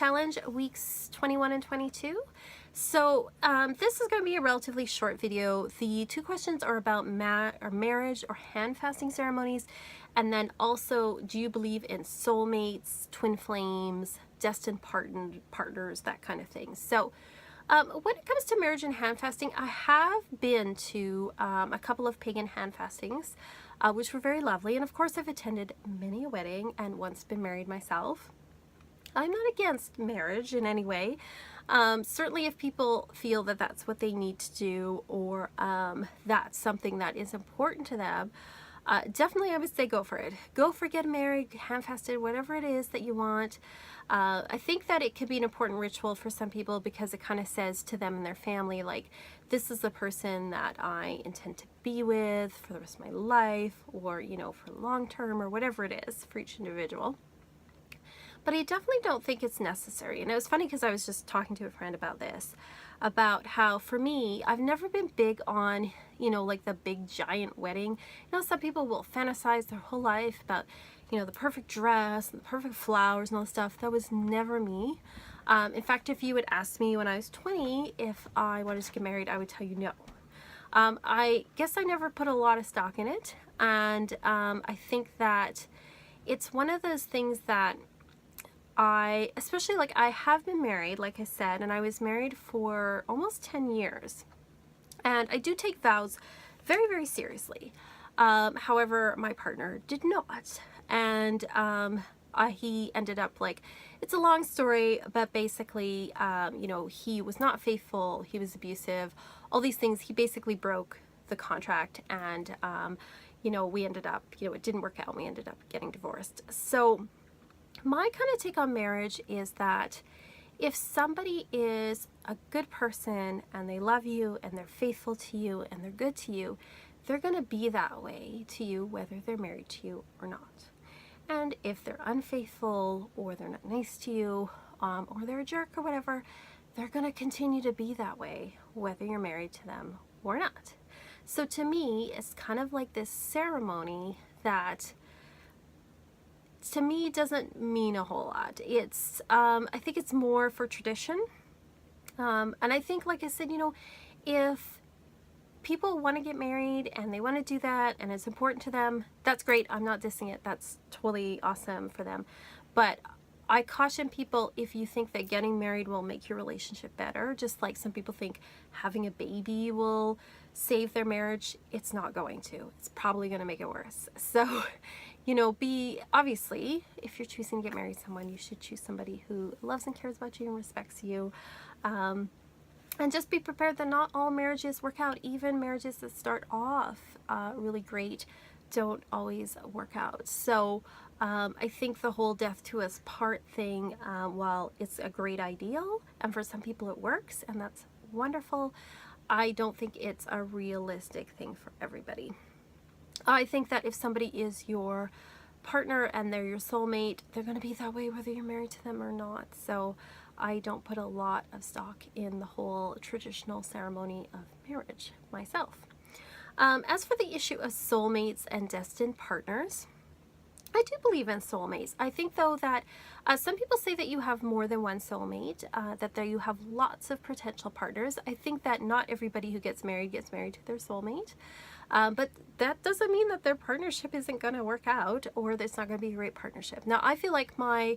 challenge weeks 21 and 22. So this is going to be a relatively short video. The two questions are about marriage or hand fasting ceremonies, and then also, do you believe in soulmates, twin flames, destined partners, that kind of thing. So when it comes to marriage and hand fasting, I have been to a couple of pagan hand fastings, which were very lovely. And of course, I've attended many a wedding and once been married myself. I'm not against marriage in any way. Certainly if people feel that that's what they need to do, or that's something that is important to them, definitely I would say go for it. Go for getting married, hand fasted, whatever it is that you want. I think that it could be an important ritual for some people because it kind of says to them and their family, like, this is the person that I intend to be with for the rest of my life, or, you know, for long term, or whatever it is for each individual. But I definitely don't think it's necessary. And it was funny because I was just talking to a friend about this, about how for me, I've never been big on, you know, like the big giant wedding. You know, some people will fantasize their whole life about, you know, the perfect dress and the perfect flowers and all that stuff. That was never me. In fact, if you would ask me when I was 20 if I wanted to get married, I would tell you no. I guess I never put a lot of stock in it. And I think that it's one of those things that especially like I have been married, like I said, and I was married for almost 10 years. And I do take vows very, very seriously. However, my partner did not. And he ended up, like, it's a long story, but basically, you know, he was not faithful, he was abusive, all these things. He basically broke the contract, and, you know, we ended up, you know, it didn't work out. We ended up getting divorced. So my kind of take on marriage is that if somebody is a good person and they love you and they're faithful to you and they're good to you, they're going to be that way to you whether they're married to you or not. And if they're unfaithful, or they're not nice to you, or they're a jerk or whatever, they're going to continue to be that way whether you're married to them or not. So to me, it's kind of like this ceremony that to me doesn't mean a whole lot. It's I think it's more for tradition, and I think, like I said, you know, if people want to get married and they want to do that and it's important to them, that's great. I'm not dissing it. That's totally awesome for them. But I caution people, if you think that getting married will make your relationship better, just like some people think having a baby will save their marriage, it's not going to. It's probably going to make it worse. So, you know, obviously, if you're choosing to get married to someone, you should choose somebody who loves and cares about you and respects you. And just be prepared that not all marriages work out. Even marriages that start off really great don't always work out. So I think the whole death to us part thing, while it's a great ideal, and for some people it works, and that's wonderful, I don't think it's a realistic thing for everybody. I think that if somebody is your partner and they're your soulmate, they're going to be that way whether you're married to them or not. So I don't put a lot of stock in the whole traditional ceremony of marriage myself. As for the issue of soulmates and destined partners, I do believe in soulmates. I think, though, that some people say that you have more than one soulmate, that you have lots of potential partners. I think that not everybody who gets married to their soulmate. But that doesn't mean that their partnership isn't going to work out, or that it's not going to be a great partnership. Now, I feel like my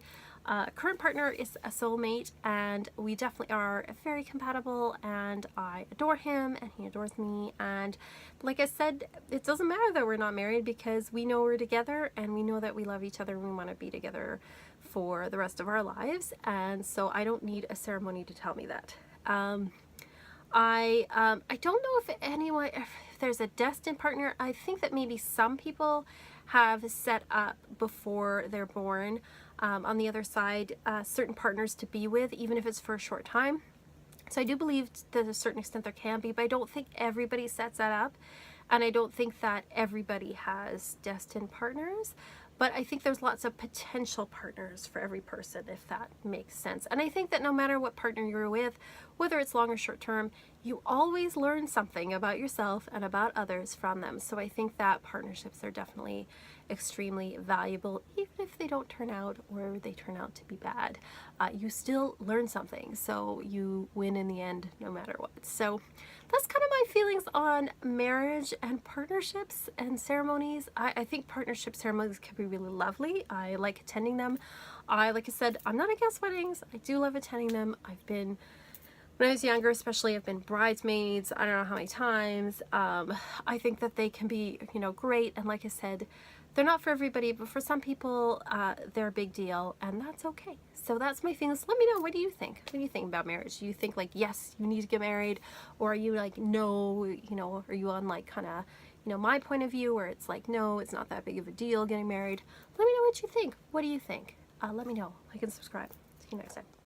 current partner is a soulmate, and we definitely are very compatible, and I adore him and he adores me. And like I said, it doesn't matter that we're not married, because we know we're together and we know that we love each other and we want to be together for the rest of our lives. And so I don't need a ceremony to tell me that. I don't know if there's a destined partner. I think that maybe some people have set up before they're born, on the other side, certain partners to be with, even if it's for a short time. So I do believe that to a certain extent there can be, but I don't think everybody sets that up, and I don't think that everybody has destined partners. But I think there's lots of potential partners for every person, if that makes sense. And I think that no matter what partner you're with, whether it's long or short term, you always learn something about yourself and about others from them. So I think that partnerships are definitely extremely valuable, even if they don't turn out or they turn out to be bad. You still learn something, so you win in the end no matter what. So that's kind of my feelings on marriage and partnerships and ceremonies. I think partnership ceremonies can be really lovely. I like attending them. Like I said, I'm not against weddings. I do love attending them. When I was younger especially, I've been bridesmaids, I don't know how many times. I think that they can be, great, and like I said, they're not for everybody, but for some people, they're a big deal, and that's okay. So that's my feelings. Let me know, what do you think? What do you think about marriage? Do you think like, yes, you need to get married? Or are you like, no, are you on like kind of, my point of view where it's like, no, it's not that big of a deal getting married? Let me know what you think. What do you think? Let me know. Like and subscribe. See you next time.